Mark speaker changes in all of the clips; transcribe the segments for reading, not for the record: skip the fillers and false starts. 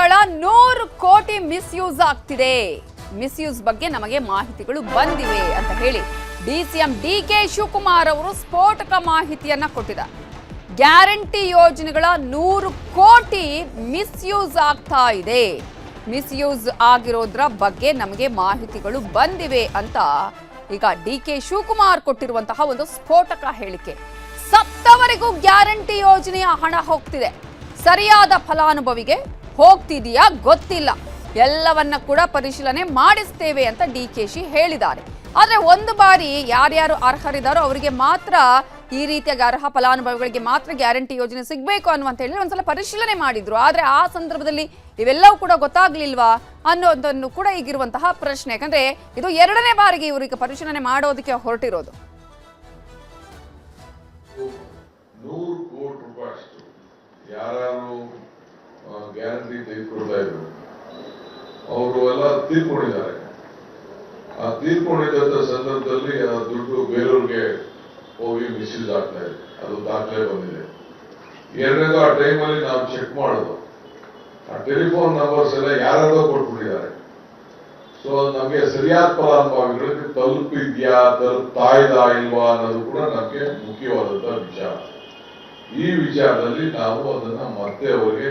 Speaker 1: ಯೋಜನೆಗಳ 100 ಕೋಟಿ ಮಿಸ್ಯೂಸ್ ಆಗ್ತಿದೆ. ಮಿಸ್ಯೂಸ್ ಬಗ್ಗೆ ನಮಗೆ ಮಾಹಿತಿಗಳು ಬಂದಿವೆ ಅಂತ ಹೇಳಿ ಡಿಸಿಎಂ ಡಿಕೆ ಶಿವಕುಮಾರ್ ಅವರು ಸ್ಫೋಟಕ ಮಾಹಿತಿಯನ್ನ ಕೊಟ್ಟಿದ್ದಾರೆ. ಗ್ಯಾರಂಟಿ ಯೋಜನೆಗಳ 100 ಕೋಟಿ ಮಿಸ್ಯೂಸ್ ಆಗ್ತಾ ಇದೆ. ಮಿಸ್ಯೂಸ್ ಆಗಿರೋದ್ರ ಬಗ್ಗೆ ನಮಗೆ ಮಾಹಿತಿಗಳು ಬಂದಿವೆ ಅಂತ ಈಗ ಡಿಕೆ ಶಿವಕುಮಾರ್ ಕೊಟ್ಟಿರುವಂತಹ ಒಂದು ಸ್ಫೋಟಕ ಹೇಳಿಕೆ. ಸತ್ತವರಿಗೂ ಗ್ಯಾರಂಟಿ ಯೋಜನೆಯ ಹಣ ಹೋಗ್ತಿದೆ, ಸರಿಯಾದ ಫಲಾನುಭವಿಗೆ ಹೋಗ್ತಿದೆಯಾ ಗೊತ್ತಿಲ್ಲ, ಎಲ್ಲವನ್ನ ಕೂಡ ಪರಿಶೀಲನೆ ಮಾಡಿಸ್ತೇವೆ ಅಂತ ಡಿಕೆಶಿ ಹೇಳಿದ್ದಾರೆ. ಆದ್ರೆ ಒಂದು ಬಾರಿ ಯಾರ್ಯಾರು ಅರ್ಹರಿದ್ದಾರೋ ಅವರಿಗೆ ಮಾತ್ರ ಈ ರೀತಿಯಾಗಿ ಅರ್ಹ ಫಲಾನುಭವಿಗಳಿಗೆ ಮಾತ್ರ ಗ್ಯಾರಂಟಿ ಯೋಜನೆ ಸಿಗಬೇಕು ಅನ್ನುವಂತ ಹೇಳಿ ಒಂದ್ಸಲ ಪರಿಶೀಲನೆ ಮಾಡಿದ್ರು. ಆದ್ರೆ ಆ ಸಂದರ್ಭದಲ್ಲಿ ಇವೆಲ್ಲವೂ ಕೂಡ ಗೊತ್ತಾಗ್ಲಿಲ್ವಾ ಅನ್ನೋದನ್ನು ಕೂಡ ಈಗಿರುವಂತಹ ಪ್ರಶ್ನೆ. ಯಾಕಂದ್ರೆ ಇದು 2ನೇ ಬಾರಿಗೆ ಇವರಿಗೆ ಪರಿಶೀಲನೆ ಮಾಡೋದಕ್ಕೆ ಹೊರಟಿರೋದು.
Speaker 2: 100 ಕೋಟಿ ರೂಪಾಯಿ ಯಾರು ಗ್ಯಾರಂಟಿ ತೆಗೆದುಕೊಳ್ತಾ ಇದ್ರು ಅವರು ಎಲ್ಲ ತೀರ್ಕೊಂಡಿದ್ದಾರೆ. ಆ ತೀರ್ಕೊಂಡಿದ್ದ ಸಂದರ್ಭದಲ್ಲಿ ಆ ದುಡ್ಡು ಬೇರೆಯವ್ರಿಗೆ ಹೋಗಿ ಮಿಸ್ಯೂಸ್ ಆಗ್ತಾ ಇದೆ, ಅದು ದಾಖಲೆ ಬಂದಿದೆ. ಎರಡನೇದು ಆ ಟೈಮಲ್ಲಿ ನಾವು ಚೆಕ್ ಮಾಡೋದು, ಆ ಟೆಲಿಫೋನ್ ನಂಬರ್ಸ್ ಎಲ್ಲ ಯಾರ್ಯಾರೋ ಕೊಟ್ಬಿಟ್ಟಿದ್ದಾರೆ. ಸೊ ನಮಗೆ ಸರಿಯಾದ ಫಲಾನುಭವಿಗಳಿಗೆ ತಲುಪಿದ್ಯಾ ತಲುಪ್ತಾ ಇಲ್ವಾ ಅನ್ನೋದು ಕೂಡ ನಮಗೆ ಮುಖ್ಯವಾದಂತಹ ವಿಚಾರ. ಈ ವಿಚಾರದಲ್ಲಿ ನಾವು ಅದನ್ನ ಮತ್ತೆ ಅವರಿಗೆ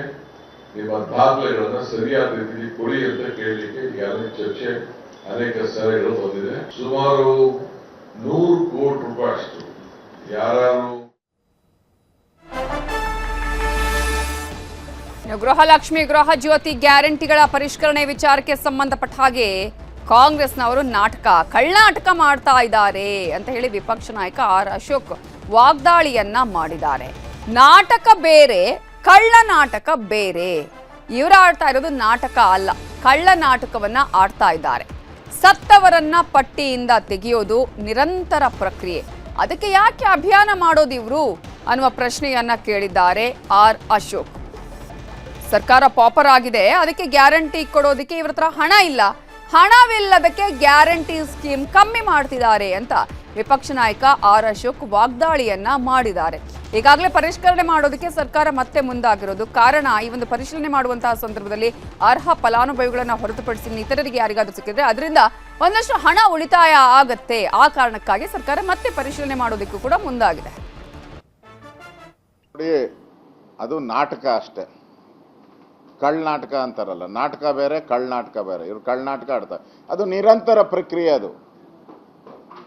Speaker 2: ನಿಮ್ಮ ದಾಖಲೆಗಳನ್ನ ಸರಿಯಾದ ರೀತಿಯಲ್ಲಿ ಕೊಡಿ ಅಂತ ಕೇಳಲಿಕ್ಕೆ ಈಗಾಗಲೇ ಚರ್ಚೆ ಅನೇಕ ಸಲಹೆಗಳು ಬಂದಿದೆ. ಸುಮಾರು 100 ಕೋಟಿ ರೂಪಾಯಿ ಅಷ್ಟು ಯಾರು
Speaker 1: ಗೃಹಲಕ್ಷ್ಮಿ ಗೃಹ ಜ್ಯೋತಿ ಗ್ಯಾರಂಟಿಗಳ ಪರಿಷ್ಕರಣೆ ವಿಚಾರಕ್ಕೆ ಸಂಬಂಧಪಟ್ಟ ಹಾಗೆ ಕಾಂಗ್ರೆಸ್ನವರು ಕಳ್ಳನಾಟಕ ಮಾಡ್ತಾ ಇದ್ದಾರೆ ಅಂತ ಹೇಳಿ ವಿಪಕ್ಷ ನಾಯಕ ಆರ್ ಅಶೋಕ್ ವಾಗ್ದಾಳಿಯನ್ನ ಮಾಡಿದ್ದಾರೆ. ನಾಟಕ ಬೇರೆ, ಕಳ್ಳ ನಾಟಕ ಬೇರೆ. ಇವರು ಆಡ್ತಾ ಇರೋದು ನಾಟಕ ಅಲ್ಲ, ಕಳ್ಳ ನಾಟಕವನ್ನ ಆಡ್ತಾ ಇದ್ದಾರೆ. ಸತ್ತವರನ್ನ ಪಟ್ಟಿಯಿಂದ ತೆಗೆಯೋದು ನಿರಂತರ ಪ್ರಕ್ರಿಯೆ, ಅದಕ್ಕೆ ಯಾಕೆ ಅಭಿಯಾನ ಮಾಡೋದು ಇವರು ಅನ್ನುವ ಪ್ರಶ್ನೆಯನ್ನ ಕೇಳಿದ್ದಾರೆ ಆರ್ ಅಶೋಕ್. ಸರ್ಕಾರ ಪಾಪರ್ ಆಗಿದೆ, ಅದಕ್ಕೆ ಗ್ಯಾರಂಟಿ ಕೊಡೋದಕ್ಕೆ ಇವ್ರ ಹತ್ರ ಹಣ ಇಲ್ಲ, ಹಣವಿಲ್ಲದಕ್ಕೆ ಗ್ಯಾರಂಟಿ ಸ್ಕೀಮ್ ಕಮ್ಮಿ ಮಾಡ್ತಿದ್ದಾರೆ ಅಂತ ವಿಪಕ್ಷ ನಾಯಕ ಆರ್ ಅಶೋಕ್ ವಾಗ್ದಾಳಿಯನ್ನ ಮಾಡಿದ್ದಾರೆ. ಈಗಾಗಲೇ ಪರಿಷ್ಕರಣೆ ಮಾಡೋದಕ್ಕೆ ಸರ್ಕಾರ ಮತ್ತೆ ಮುಂದಾಗಿರೋದು. ಕಾರಣ ಈ ಒಂದು ಪರಿಶೀಲನೆ ಮಾಡುವಂತಹ ಸಂದರ್ಭದಲ್ಲಿ ಅರ್ಹ ಫಲಾನುಭವಿಗಳನ್ನ ಹೊರತುಪಡಿಸಿ ಇತರರಿಗೆ ಯಾರಿಗಾದ್ರೂ ಸಿಕ್ಕಿದ್ರೆ ಅದರಿಂದ ಒಂದಷ್ಟು ಹಣ ಉಳಿತಾಯ ಆಗತ್ತೆ. ಆ ಕಾರಣಕ್ಕಾಗಿ ಸರ್ಕಾರ ಮತ್ತೆ ಪರಿಶೀಲನೆ ಮಾಡೋದಕ್ಕೂ ಕೂಡ ಮುಂದಾಗಿದೆ.
Speaker 3: ಅದು ನಾಟಕ ಅಷ್ಟೇ, ಕಳ್ಳನಾಟಕ ಅಂತಾರಲ್ಲ, ನಾಟಕ ಬೇರೆ ಕಳ್ಳನಾಟಕ ಬೇರೆ. ಇವ್ರು ಕಳ್ಳನಾಟಕ ಆಡ್ತಾರೆ, ಅದು ನಿರಂತರ ಪ್ರಕ್ರಿಯೆ. ಅದು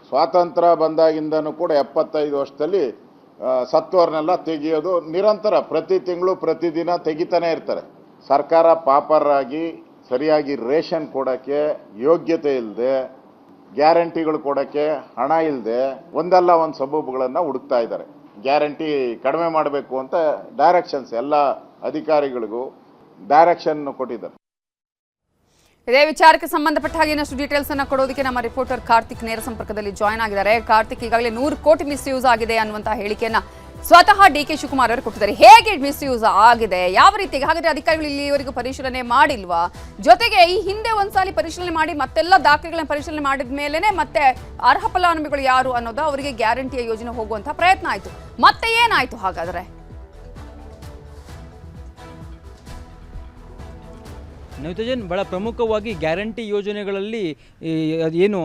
Speaker 3: ಸ್ವಾತಂತ್ರ್ಯ ಬಂದಾಗಿಂದನೂ ಕೂಡ 75 ವರ್ಷದಲ್ಲಿ ಸತ್ತೋರ್ನೆಲ್ಲ ತೆಗೆಯೋದು ನಿರಂತರ, ಪ್ರತಿ ತಿಂಗಳು ಪ್ರತಿದಿನ ತೆಗಿತಾನೆ ಇರ್ತಾರೆ. ಸರ್ಕಾರ ಪಾಪರ್ ಆಗಿ ಸರಿಯಾಗಿ ರೇಷನ್ ಕೊಡೋಕ್ಕೆ ಯೋಗ್ಯತೆ ಇಲ್ಲದೆ, ಗ್ಯಾರಂಟಿಗಳು ಕೊಡೋಕ್ಕೆ ಹಣ ಇಲ್ಲದೆ ಒಂದಲ್ಲ ಒಂದು ಸಬೂಬುಗಳನ್ನು ಹುಡುಕ್ತಾ ಇದ್ದಾರೆ. ಗ್ಯಾರಂಟಿ ಕಡಿಮೆ ಮಾಡಬೇಕು ಅಂತ ಡೈರೆಕ್ಷನ್ಸ್ ಎಲ್ಲ ಅಧಿಕಾರಿಗಳಿಗೂ ಡೈರೆಕ್ಷನ್ ಕೊಟ್ಟಿದ್ದಾರೆ.
Speaker 1: ಇದೇ ವಿಚಾರಕ್ಕೆ ಸಂಬಂಧಪಟ್ಟ ಹಾಗೆ ಇನ್ನಷ್ಟು ಡೀಟೇಲ್ಸ್ ಅನ್ನ ಕೊಡೋದಕ್ಕೆ ನಮ್ಮ ರಿಪೋರ್ಟರ್ ಕಾರ್ತಿಕ್ ನೇರ ಸಂಪರ್ಕದಲ್ಲಿ ಜಾಯ್ನ್ ಆಗಿದ್ದಾರೆ. ಕಾರ್ತಿಕ್, ಈಗಾಗಲೇ 100 ಕೋಟಿ ಮಿಸ್ಯೂಸ್ ಆಗಿದೆ ಅನ್ನುವಂತಹ ಹೇಳಿಕೆಯನ್ನ ಸ್ವತಃ ಡಿಕೆ ಶಿವಕುಮಾರ್ ಅವರು ಕೊಟ್ಟಿದ್ದಾರೆ. ಹೇಗೆ ಮಿಸ್ಯೂಸ್ ಆಗಿದೆ, ಯಾವ ರೀತಿಗೆ? ಹಾಗಾದ್ರೆ ಅಧಿಕಾರಿಗಳು ಇಲ್ಲಿವರೆಗೂ ಪರಿಶೀಲನೆ ಮಾಡಿಲ್ವಾ? ಜೊತೆಗೆ ಈ ಹಿಂದೆ ಒಂದ್ಸಾಲಿ ಪರಿಶೀಲನೆ ಮಾಡಿ ಮತ್ತೆಲ್ಲ ದಾಖಲೆಗಳನ್ನ ಪರಿಶೀಲನೆ ಮಾಡಿದ ಮೇಲೆನೆ ಮತ್ತೆ ಅರ್ಹ ಫಲಾನುಭವಿಗಳು ಯಾರು ಅನ್ನೋದು ಅವರಿಗೆ ಗ್ಯಾರಂಟಿಯ ಯೋಜನೆ ಹೋಗುವಂತಹ ಪ್ರಯತ್ನ ಆಯ್ತು. ಮತ್ತೆ ಏನಾಯ್ತು ಹಾಗಾದ್ರೆ?
Speaker 4: ನೈತಜನ್, ಬಹಳ ಪ್ರಮುಖವಾಗಿ ಗ್ಯಾರಂಟಿ ಯೋಜನೆಗಳಲ್ಲಿ ಏನು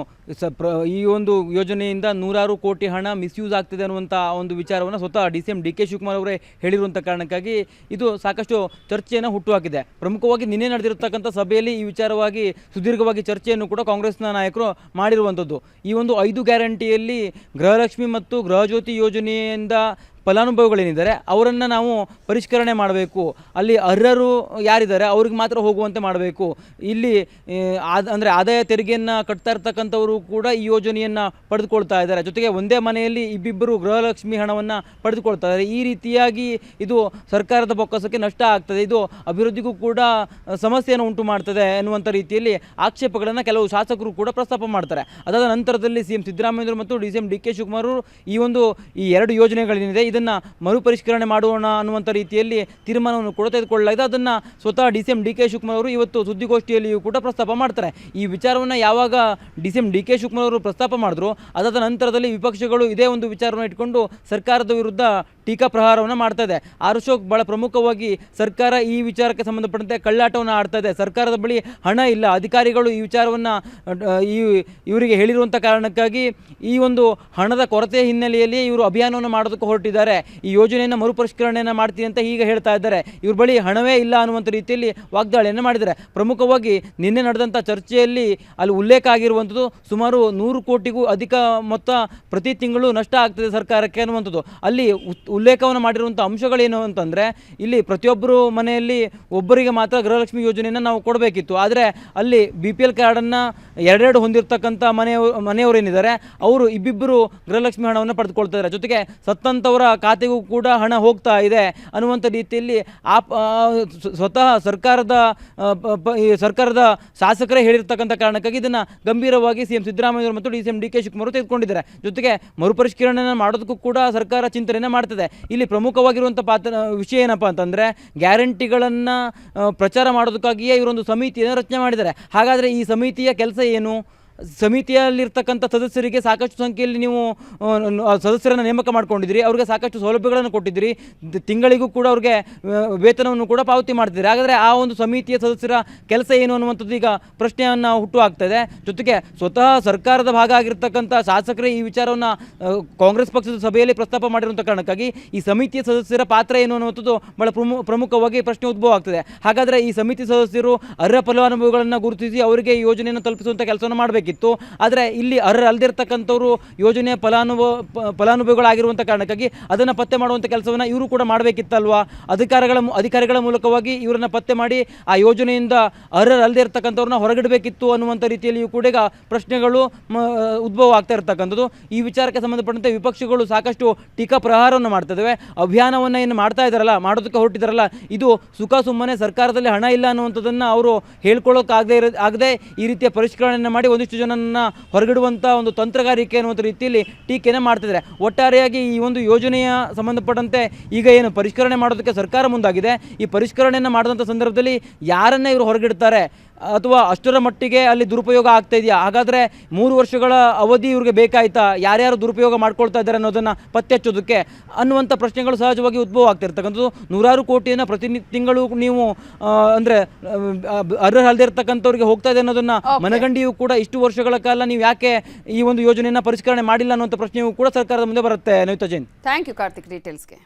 Speaker 4: ಈ ಒಂದು ಯೋಜನೆಯಿಂದ 100 ಕೋಟಿ ಹಣ ಮಿಸ್ಯೂಸ್ ಆಗ್ತಿದೆ ಅನ್ನುವಂಥ ಒಂದು ವಿಚಾರವನ್ನು ಸ್ವತಃ ಡಿಸಿಎಂ ಡಿಕೆ ಶಿವಕುಮಾರ್ ಅವರೇ ಹೇಳಿರುವಂಥ ಕಾರಣಕ್ಕಾಗಿ ಇದು ಸಾಕಷ್ಟು ಚರ್ಚೆಯನ್ನು ಹುಟ್ಟುಹಾಕಿದೆ. ಪ್ರಮುಖವಾಗಿ ನಿನ್ನೆ ನಡೆದಿರತಕ್ಕಂಥ ಸಭೆಯಲ್ಲಿ ಈ ವಿಚಾರವಾಗಿ ಸುದೀರ್ಘವಾಗಿ ಚರ್ಚೆಯನ್ನು ಕೂಡ ಕಾಂಗ್ರೆಸ್ನ ನಾಯಕರು ಮಾಡಿರುವಂಥದ್ದು. ಈ ಒಂದು 5 ಗ್ಯಾರಂಟಿಯಲ್ಲಿ ಗೃಹಲಕ್ಷ್ಮಿ ಮತ್ತು ಗೃಹಜ್ಯೋತಿ ಯೋಜನೆಯಿಂದ ಫಲಾನುಭವಿಗಳೇನಿದ್ದಾರೆ ಅವರನ್ನು ನಾವು ಪರಿಷ್ಕರಣೆ ಮಾಡಬೇಕು, ಅಲ್ಲಿ ಅರ್ಹರು ಯಾರಿದ್ದಾರೆ ಅವ್ರಿಗೆ ಮಾತ್ರ ಹೋಗುವಂತೆ ಮಾಡಬೇಕು. ಇಲ್ಲಿ ಅಂದರೆ ಆದಾಯ ತೆರಿಗೆಯನ್ನು ಕಟ್ತಾ ಇರ್ತಕ್ಕಂಥವರು ಕೂಡ ಈ ಯೋಜನೆಯನ್ನು ಪಡೆದುಕೊಳ್ತಾ ಇದ್ದಾರೆ. ಜೊತೆಗೆ ಒಂದೇ ಮನೆಯಲ್ಲಿ ಇಬ್ಬಿಬ್ಬರು ಗೃಹಲಕ್ಷ್ಮಿ ಹಣವನ್ನು ಪಡೆದುಕೊಳ್ತಾ ಇದ್ದಾರೆ. ಈ ರೀತಿಯಾಗಿ ಇದು ಸರ್ಕಾರದ ಬೊಕ್ಕಸಕ್ಕೆ ನಷ್ಟ ಆಗ್ತದೆ, ಇದು ಅಭಿವೃದ್ಧಿಗೂ ಕೂಡ ಸಮಸ್ಯೆಯನ್ನು ಉಂಟು ಮಾಡ್ತದೆ ಎನ್ನುವಂಥ ರೀತಿಯಲ್ಲಿ ಆಕ್ಷೇಪಗಳನ್ನು ಕೆಲವು ಶಾಸಕರು ಕೂಡ ಪ್ರಸ್ತಾಪ ಮಾಡ್ತಾರೆ. ಅದಾದ ನಂತರದಲ್ಲಿ ಸಿಎಂ ಸಿದ್ದರಾಮಯ್ಯ ಮತ್ತು ಡಿಸಿಎಂ ಡಿಕೆ ಶಿವಕುಮಾರ್ ಈ 2 ಯೋಜನೆಗಳೇನಿದೆ ಇದನ್ನು ಮರುಪರಿಷ್ಕರಣೆ ಮಾಡೋಣ ಅನ್ನುವಂಥ ರೀತಿಯಲ್ಲಿ ತೀರ್ಮಾನವನ್ನು ಕೂಡ ತೆಗೆದುಕೊಳ್ಳಲಾಗಿದೆ. ಅದನ್ನು ಸ್ವತಃ ಡಿಸಿಎಂ ಡಿಕೆ ಶಿವಕುಮಾರ್ ಅವರು ಇವತ್ತು ಸುದ್ದಿಗೋಷ್ಠಿಯಲ್ಲಿಯೂ ಕೂಡ ಪ್ರಸ್ತಾಪ ಮಾಡ್ತಾರೆ. ಈ ವಿಚಾರವನ್ನು ಯಾವಾಗ ಡಿಸಿಎಂ ಡಿಕೆ ಶಿವಕುಮಾರ್ ಅವರು ಪ್ರಸ್ತಾಪ ಮಾಡಿದ್ರು, ಅದಾದ ನಂತರದಲ್ಲಿ ವಿಪಕ್ಷಗಳು ಇದೇ ಒಂದು ವಿಚಾರವನ್ನು ಇಟ್ಕೊಂಡು ಸರ್ಕಾರದ ವಿರುದ್ಧ ಟೀಕಾ ಪ್ರಹಾರವನ್ನು ಮಾಡ್ತಾ ಇದೆ. ಆರ್ ಅಶೋಕ್ ಬಹಳ ಪ್ರಮುಖವಾಗಿ ಸರ್ಕಾರ ಈ ವಿಚಾರಕ್ಕೆ ಸಂಬಂಧಪಟ್ಟಂತೆ ಕಳ್ಳಾಟವನ್ನು ಆಡ್ತಾ ಇದೆ, ಸರ್ಕಾರದ ಬಳಿ ಹಣ ಇಲ್ಲ, ಅಧಿಕಾರಿಗಳು ಈ ವಿಚಾರವನ್ನು ಇವರಿಗೆ ಹೇಳಿರುವಂಥ ಕಾರಣಕ್ಕಾಗಿ ಈ ಒಂದು ಹಣದ ಕೊರತೆ ಹಿನ್ನೆಲೆಯಲ್ಲಿ ಇವರು ಅಭಿಯಾನವನ್ನು ಮಾಡೋದಕ್ಕೆ ಹೊರಟಿದ್ದಾರೆ. ಈ ಯೋಜನೆಯನ್ನು ಮರುಪರಿಷ್ಕರಣೆಯನ್ನು ಮಾಡ್ತೀನಿ ಅಂತ ಈಗ ಹೇಳ್ತಾ ಇದ್ದಾರೆ. ಇವ್ರ ಬಳಿ ಹಣವೇ ಇಲ್ಲ ಅನ್ನುವಂಥ ರೀತಿಯಲ್ಲಿ ವಾಗ್ದಾಳಿಯನ್ನು ಮಾಡಿದ್ದಾರೆ. ಪ್ರಮುಖವಾಗಿ ನಿನ್ನೆ ನಡೆದಂಥ ಚರ್ಚೆಯಲ್ಲಿ ಅಲ್ಲಿ ಉಲ್ಲೇಖ ಆಗಿರುವಂಥದ್ದು ಸುಮಾರು 100 ಕೋಟಿಗೂ ಅಧಿಕ ಮೊತ್ತ ಪ್ರತಿ ತಿಂಗಳು ನಷ್ಟ ಆಗ್ತದೆ ಸರ್ಕಾರಕ್ಕೆ ಅನ್ನುವಂಥದ್ದು. ಅಲ್ಲಿ ಉಲ್ಲೇಖವನ್ನು ಮಾಡಿರುವಂಥ ಅಂಶಗಳೇನು ಅಂತಂದರೆ, ಇಲ್ಲಿ ಪ್ರತಿಯೊಬ್ಬರು ಮನೆಯಲ್ಲಿ ಒಬ್ಬರಿಗೆ ಮಾತ್ರ ಗೃಹಲಕ್ಷ್ಮಿ ಯೋಜನೆಯನ್ನು ನಾವು ಕೊಡಬೇಕಿತ್ತು. ಆದರೆ ಅಲ್ಲಿ BPL ಕಾರ್ಡನ್ನು ಎರಡೆರಡು ಹೊಂದಿರತಕ್ಕಂಥ ಮನೆಯವರೇನಿದ್ದಾರೆ ಅವರು ಇಬ್ಬಿಬ್ಬರು ಗೃಹಲಕ್ಷ್ಮಿ ಹಣವನ್ನು ಪಡೆದುಕೊಳ್ತಾರೆ. ಜೊತೆಗೆ ಸತ್ತಂಥವರ ಖಾತೆಗೂ ಕೂಡ ಹಣ ಹೋಗ್ತಾ ಇದೆ ಅನ್ನುವಂಥ ರೀತಿಯಲ್ಲಿ ಸ್ವತಃ ಸರ್ಕಾರದ ಶಾಸಕರೇ ಹೇಳಿರ್ತಕ್ಕಂಥ ಕಾರಣಕ್ಕಾಗಿ ಇದನ್ನು ಗಂಭೀರವಾಗಿ CM ಸಿದ್ದರಾಮಯ್ಯ ಮತ್ತು DCM DK ಶಿವಕುಮಾರ್ ತೆಗೆದುಕೊಂಡಿದ್ದಾರೆ. ಜೊತೆಗೆ ಮರುಪರಿಷ್ಕರಣೆಯನ್ನು ಮಾಡೋದಕ್ಕೂ ಕೂಡ ಸರ್ಕಾರ ಚಿಂತನೆಯನ್ನು ಮಾಡ್ತದೆ. ಇಲ್ಲಿ ಪ್ರಮುಖವಾಗಿರುವಂಥ ವಿಷಯ ಏನಪ್ಪ ಅಂತಂದರೆ, ಗ್ಯಾರಂಟಿಗಳನ್ನು ಪ್ರಚಾರ ಮಾಡೋದಕ್ಕಾಗಿಯೇ ಇವರೊಂದು ಸಮಿತಿಯನ್ನು ರಚನೆ ಮಾಡಿದ್ದಾರೆ. ಹಾಗಾದರೆ ಈ ಸಮಿತಿಯ ಕೆಲಸ ಏನು? ಸಮಿತಿಯಲ್ಲಿರ್ತಕ್ಕಂಥ ಸದಸ್ಯರಿಗೆ ಸಾಕಷ್ಟು ಸಂಖ್ಯೆಯಲ್ಲಿ ನೀವು ಸದಸ್ಯರನ್ನು ನೇಮಕ ಮಾಡ್ಕೊಂಡಿದ್ದೀರಿ, ಅವ್ರಿಗೆ ಸಾಕಷ್ಟು ಸೌಲಭ್ಯಗಳನ್ನು ಕೊಟ್ಟಿದ್ದೀರಿ, ತಿಂಗಳಿಗೂ ಕೂಡ ಅವ್ರಿಗೆ ವೇತನವನ್ನು ಕೂಡ ಪಾವತಿ ಮಾಡ್ತಿದ್ದೀರಿ. ಹಾಗಾದರೆ ಆ ಒಂದು ಸಮಿತಿಯ ಸದಸ್ಯರ ಕೆಲಸ ಏನು ಅನ್ನುವಂಥದ್ದು ಈಗ ಪ್ರಶ್ನೆಯನ್ನು ಹುಟ್ಟು ಆಗ್ತದೆ. ಜೊತೆಗೆ ಸ್ವತಃ ಸರ್ಕಾರದ ಭಾಗ ಆಗಿರ್ತಕ್ಕಂಥ ಶಾಸಕರೇ ಈ ವಿಚಾರವನ್ನು ಕಾಂಗ್ರೆಸ್ ಪಕ್ಷದ ಸಭೆಯಲ್ಲಿ ಪ್ರಸ್ತಾಪ ಮಾಡಿರುವಂಥ ಕಾರಣಕ್ಕಾಗಿ ಈ ಸಮಿತಿಯ ಸದಸ್ಯರ ಪಾತ್ರ ಏನು ಅನ್ನುವಂಥದ್ದು ಬಹಳ ಪ್ರಮುಖವಾಗಿ ಪ್ರಶ್ನೆ ಉದ್ಭವ ಆಗ್ತದೆ. ಹಾಗಾದರೆ ಈ ಸಮಿತಿ ಸದಸ್ಯರು ಅರ್ಹ ಫಲಾನುಭವಿಗಳನ್ನು ಗುರುತಿಸಿ ಅವರಿಗೆ ಈ ಯೋಜನೆಯನ್ನು ತಲುಪಿಸುವಂಥ ಕೆಲಸವನ್ನು ಮಾಡಬೇಕು. ಆದರೆ ಇಲ್ಲಿ ಅರ್ಹರಲ್ದಿರ್ತಕ್ಕಂಥವ್ರು ಯೋಜನೆಯ ಫಲಾನುಭವಿಗಳಾಗಿರುವಂಥ ಕಾರಣಕ್ಕಾಗಿ ಅದನ್ನು ಪತ್ತೆ ಮಾಡುವಂಥ ಕೆಲಸವನ್ನು ಇವರು ಕೂಡ ಮಾಡಬೇಕಿತ್ತಲ್ವಾ? ಅಧಿಕಾರಿಗಳ ಮೂಲಕವಾಗಿ ಇವರನ್ನು ಪತ್ತೆ ಮಾಡಿ ಆ ಯೋಜನೆಯಿಂದ ಅರ್ಹರಲ್ದಿರ್ತಕ್ಕಂಥವ್ರನ್ನ ಹೊರಗಿಡಬೇಕಿತ್ತು ಅನ್ನುವಂಥ ರೀತಿಯಲ್ಲಿಯೂ ಕೂಡ ಈಗ ಪ್ರಶ್ನೆಗಳು ಉದ್ಭವ ಆಗ್ತಾ ಇರ್ತಕ್ಕಂಥದ್ದು. ಈ ವಿಚಾರಕ್ಕೆ ಸಂಬಂಧಪಟ್ಟಂತೆ ವಿಪಕ್ಷಗಳು ಸಾಕಷ್ಟು ಟೀಕಾ ಪ್ರಹಾರವನ್ನು ಮಾಡ್ತಿದ್ದಾವೆ. ಅಭಿಯಾನವನ್ನು ಏನು ಮಾಡ್ತಾ ಇದ್ದಾರಲ್ಲ, ಮಾಡೋದಕ್ಕೆ ಹೊರಟಿದ್ದಾರಲ್ಲ, ಇದು ಸುಮ್ಮನೆ ಸರ್ಕಾರದಲ್ಲಿ ಹಣ ಇಲ್ಲ ಅನ್ನುವಂಥದ್ದನ್ನು ಅವರು ಹೇಳ್ಕೊಳ್ಳೋಕ್ಕಾಗದೆ ಈ ರೀತಿಯ ಪರಿಷ್ಕರಣೆಯನ್ನು ಮಾಡಿ ಒಂದಿಷ್ಟು ಜನರನ್ನು ಹೊರಗಿಡುವಂಥ ಒಂದು ತಂತ್ರಗಾರಿಕೆ ಅನ್ನುವಂಥ ರೀತಿಯಲ್ಲಿ ಟೀಕೆಯನ್ನು ಮಾಡ್ತಿದ್ದಾರೆ. ಒಟ್ಟಾರೆಯಾಗಿ ಈ ಒಂದು ಯೋಜನೆಯ ಸಂಬಂಧಪಟ್ಟಂತೆ ಈಗ ಏನು ಪರಿಷ್ಕರಣೆ ಮಾಡೋದಕ್ಕೆ ಸರ್ಕಾರ ಮುಂದಾಗಿದೆ, ಈ ಪರಿಷ್ಕರಣೆಯನ್ನು ಮಾಡಿದಂಥ ಸಂದರ್ಭದಲ್ಲಿ ಯಾರನ್ನೇ ಇವರು ಹೊರಗಿಡ್ತಾರೆ ಅಥವಾ ಅಷ್ಟರ ಮಟ್ಟಿಗೆ ಅಲ್ಲಿ ದುರುಪಯೋಗ ಆಗ್ತಾ ಇದೆಯಾ? ಹಾಗಾದರೆ 3 ವರ್ಷಗಳ ಅವಧಿ ಇವ್ರಿಗೆ ಬೇಕಾಯ್ತಾ? ಯಾರ್ಯಾರು ದುರುಪಯೋಗ ಮಾಡ್ಕೊಳ್ತಾ ಇದ್ದಾರೆ ಅನ್ನೋದನ್ನು ಪತ್ತೆ ಹಚ್ಚೋದಕ್ಕೆ ಅನ್ನುವಂಥ ಪ್ರಶ್ನೆಗಳು ಸಹಜವಾಗಿ ಉದ್ಭವ ಆಗ್ತಿರ್ತಕ್ಕಂಥದ್ದು. 100 ಕೋಟಿಯನ್ನು ಪ್ರತಿ ತಿಂಗಳು ನೀವು ಅಂದರೆ ಅರ್ಹರಲ್ದಿರ್ತಕ್ಕಂಥವ್ರಿಗೆ ಹೋಗ್ತಾ ಇದೆ ಅನ್ನೋದನ್ನು ಮನಗಂಡಿಯೂ ಕೂಡ ಇಷ್ಟು ವರ್ಷಗಳ ಕಾಲ ನೀವು ಯಾಕೆ ಈ ಒಂದು ಯೋಜನೆಯನ್ನು ಪರಿಷ್ಕರಣೆ ಮಾಡಿಲ್ಲ ಅನ್ನುವಂಥ ಪ್ರಶ್ನೆಯೂ ಕೂಡ ಸರ್ಕಾರದ ಮುಂದೆ ಬರುತ್ತೆ. Navita Jain,
Speaker 1: thank you Karthik ಡೀಟೇಲ್ಸ್ಗೆ.